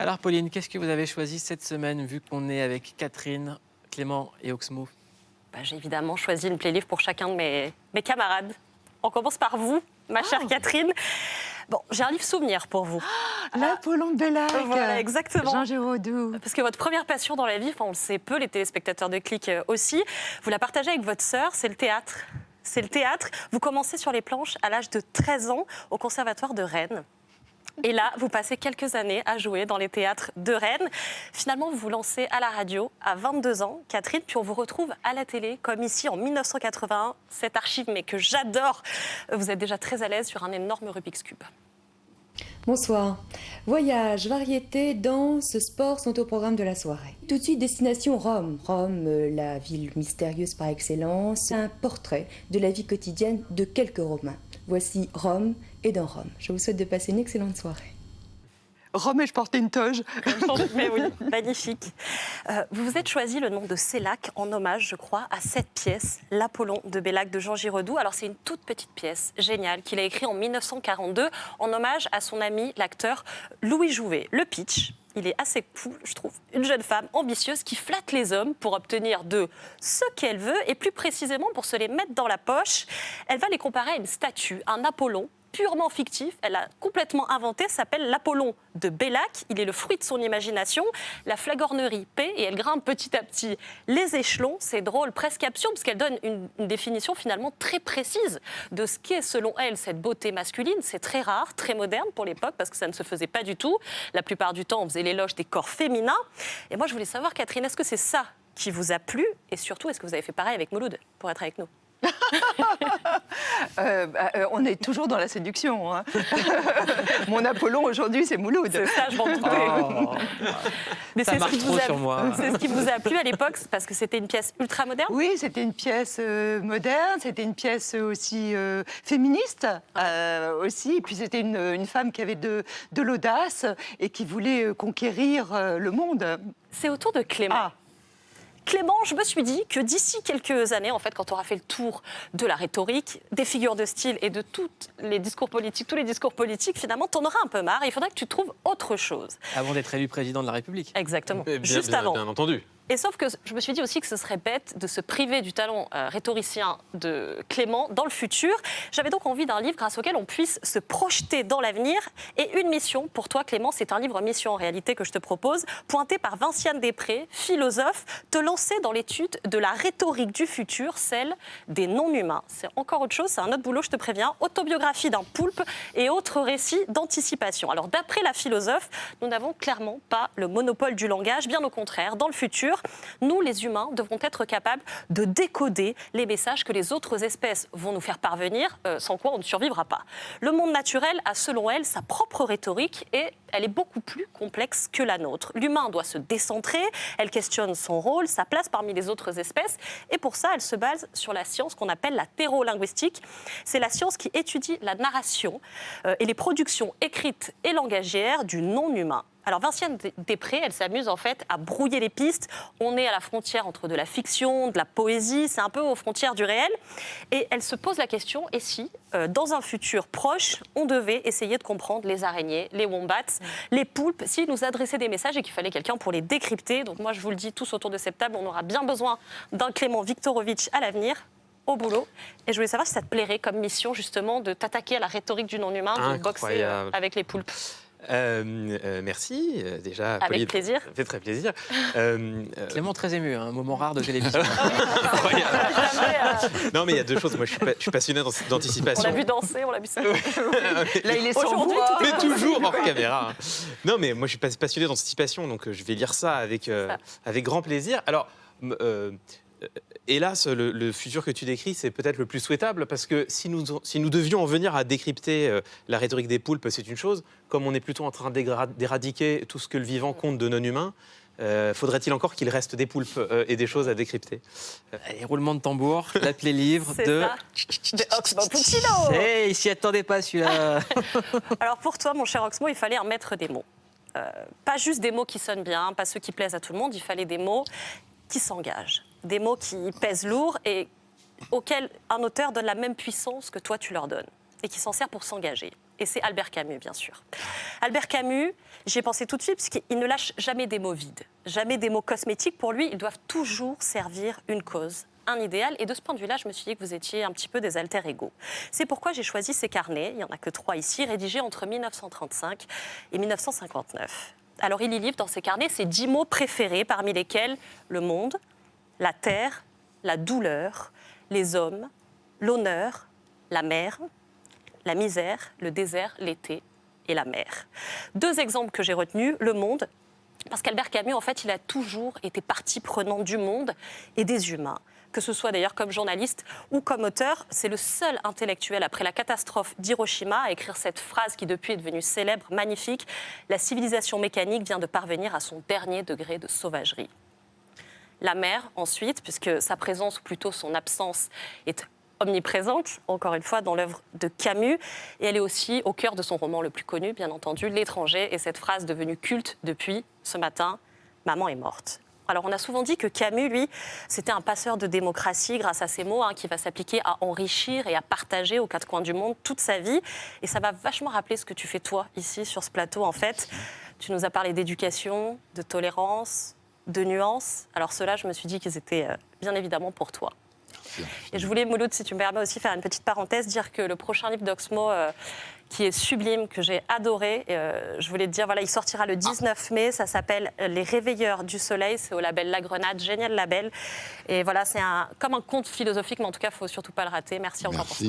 Alors Pauline, qu'est-ce que vous avez choisi cette semaine, vu qu'on est avec Catherine, Clément et Oxmo? J'ai évidemment choisi une playlist pour chacun de mes camarades. On commence par vous, ma chère Catherine. Bon, j'ai un livre souvenir pour vous. L'Apollon de Bellac. Voilà, exactement. Jean Giraudoux. Parce que votre première passion dans la vie, on le sait peu, les téléspectateurs de Click aussi, vous la partagez avec votre sœur, c'est le théâtre. C'est le théâtre. Vous commencez sur les planches à l'âge de 13 ans au Conservatoire de Rennes. Et là, vous passez quelques années à jouer dans les théâtres de Rennes. Finalement, vous vous lancez à la radio à 22 ans, Catherine, puis on vous retrouve à la télé, comme ici en 1981. Cette archive, mais que j'adore. Vous êtes déjà très à l'aise sur un énorme Rubik's Cube. Bonsoir. Voyage, variété, danse, sport sont au programme de la soirée. Tout de suite, destination Rome. Rome, la ville mystérieuse par excellence. Un portrait de la vie quotidienne de quelques Romains. Voici Rome et dans Rome. Je vous souhaite de passer une excellente soirée. Rome et je portais une toge. Mais oui, magnifique. Vous vous êtes choisi le nom de Sélac en hommage, je crois, à cette pièce, l'Apollon de Bellac de Jean Giraudoux. Alors c'est une toute petite pièce géniale qu'il a écrite en 1942 en hommage à son ami, l'acteur Louis Jouvet. Le pitch, il est assez cool, je trouve. Une jeune femme ambitieuse qui flatte les hommes pour obtenir d'eux ce qu'elle veut et plus précisément pour se les mettre dans la poche. Elle va les comparer à une statue, un Apollon purement fictif, elle a complètement inventé, s'appelle l'Apollon de Bellac. Il est le fruit de son imagination. La flagornerie paie et elle grimpe petit à petit les échelons. C'est drôle, presque absurde, parce qu'elle donne une définition finalement très précise de ce qu'est selon elle cette beauté masculine. C'est très rare, très moderne pour l'époque, parce que ça ne se faisait pas du tout. La plupart du temps, on faisait l'éloge des corps féminins. Et moi, je voulais savoir, Catherine, est-ce que c'est ça qui vous a plu? Et surtout, est-ce que vous avez fait pareil avec Mouloud pour être avec nous? On est toujours dans la séduction. Hein. Mon Apollon aujourd'hui, c'est Mouloud. C'est ça, je m'en doutais. Mais ça marche trop sur moi. C'est ce qui vous a plu à l'époque, parce que c'était une pièce ultra moderne? Oui, c'était une pièce moderne, c'était une pièce aussi féministe, aussi. Et puis c'était une femme qui avait de l'audace et qui voulait conquérir le monde. C'est autour de Clément. Ah. Clément, je me suis dit que d'ici quelques années, en fait, quand on aura fait le tour de la rhétorique, des figures de style et de tous les discours politiques, finalement, t'en auras un peu marre et il faudra que tu trouves autre chose. Avant d'être élu président de la République. Exactement, Bien, avant. Bien entendu. Et sauf que je me suis dit aussi que ce serait bête de se priver du talent rhétoricien de Clément dans le futur. J'avais donc envie d'un livre grâce auquel on puisse se projeter dans l'avenir. Et une mission pour toi, Clément, c'est un livre mission en réalité que je te propose, pointé par Vinciane Després, philosophe, te lancer dans l'étude de la rhétorique du futur, celle des non-humains. C'est encore autre chose, c'est un autre boulot, je te préviens, autobiographie d'un poulpe et autres récits d'anticipation. Alors d'après la philosophe, nous n'avons clairement pas le monopole du langage, bien au contraire, dans le futur, nous, les humains, devrons être capables de décoder les messages que les autres espèces vont nous faire parvenir, sans quoi on ne survivra pas. Le monde naturel a, selon elle, sa propre rhétorique et elle est beaucoup plus complexe que la nôtre. L'humain doit se décentrer, elle questionne son rôle, sa place parmi les autres espèces et pour ça, elle se base sur la science qu'on appelle la thérolinguistique. C'est la science qui étudie la narration et les productions écrites et langagières du non-humain. Alors Vinciane Després, elle s'amuse en fait à brouiller les pistes. On est à la frontière entre de la fiction, de la poésie, c'est un peu aux frontières du réel. Et elle se pose la question, et si, dans un futur proche, on devait essayer de comprendre les araignées, les wombats, les poulpes, s'ils nous adressaient des messages et qu'il fallait quelqu'un pour les décrypter. Donc moi je vous le dis, tous autour de cette table, on aura bien besoin d'un Clément Viktorovitch à l'avenir. Au boulot. Et je voulais savoir si ça te plairait comme mission justement de t'attaquer à la rhétorique du non-humain, de boxer avec les poulpes. Merci, déjà. Avec Pauline, plaisir. Ça fait très plaisir. Clément très ému, un moment rare de télévision. Non, mais il y a deux choses. Moi, je suis passionné d'anticipation. On l'a vu danser, on l'a vu ça. Là, il est sans voix. Mais toujours hors caméra. Non, mais moi, je suis passionné d'anticipation, donc je vais lire ça avec grand plaisir. Alors, hélas, le futur que tu décris, c'est peut-être le plus souhaitable, parce que si nous devions en venir à décrypter la rhétorique des poulpes, c'est une chose. Comme on est plutôt en train d'éradiquer tout ce que le vivant compte de non-humain, faudrait-il encore qu'il reste des poulpes et des choses à décrypter? Allez, roulement de tambour, l'appelé livre de Oxmo Puccino. Hey, il s'y attendait pas celui-là. Alors pour toi, mon cher Oxmo, il fallait un maître des mots. Pas juste des mots qui sonnent bien, pas ceux qui plaisent à tout le monde, il fallait des mots qui s'engagent. Des mots qui pèsent lourd et auxquels un auteur donne la même puissance que toi tu leur donnes. et qui s'en sert pour s'engager. Et c'est Albert Camus, bien sûr. Albert Camus, j'y ai pensé tout de suite, parce qu'il ne lâche jamais des mots vides, jamais des mots cosmétiques. Pour lui, ils doivent toujours servir une cause, un idéal. Et de ce point de vue-là, je me suis dit que vous étiez un petit peu des alter-ego. C'est pourquoi j'ai choisi ces carnets, il n'y en a que 3 ici, rédigés entre 1935 et 1959. Alors, il y livre dans ces carnets ses 10 mots préférés, parmi lesquels le monde, la terre, la douleur, les hommes, l'honneur, la mer, la misère, le désert, l'été et la mer. 2 exemples que j'ai retenus, le monde, parce qu'Albert Camus, en fait, il a toujours été partie prenante du monde et des humains. Que ce soit d'ailleurs comme journaliste ou comme auteur, c'est le seul intellectuel après la catastrophe d'Hiroshima à écrire cette phrase qui depuis est devenue célèbre, magnifique. La civilisation mécanique vient de parvenir à son dernier degré de sauvagerie. La mer, ensuite, puisque sa présence ou plutôt son absence est omniprésente, encore une fois, dans l'œuvre de Camus. Et elle est aussi au cœur de son roman le plus connu, bien entendu, L'étranger. Et cette phrase devenue culte depuis ce matin, « Maman est morte ». Alors, on a souvent dit que Camus, lui, c'était un passeur de démocratie grâce à ces mots, qui va s'appliquer à enrichir et à partager aux 4 coins du monde toute sa vie. Et ça m'a vachement rappelé ce que tu fais, toi, ici, sur ce plateau, en fait. Tu nous as parlé d'éducation, de tolérance, de nuances. Alors, ceux-là, je me suis dit qu'ils étaient bien évidemment pour toi. Et je voulais, Mouloud, si tu me permets aussi, faire une petite parenthèse, dire que le prochain livre d'Oxmo, qui est sublime, que j'ai adoré, je voulais te dire, voilà, il sortira le 19 mai, ça s'appelle Les Réveilleurs du Soleil, c'est au label La Grenade, génial label. Et voilà, c'est comme un conte philosophique, mais en tout cas, il ne faut surtout pas le rater. Merci encore pour ça.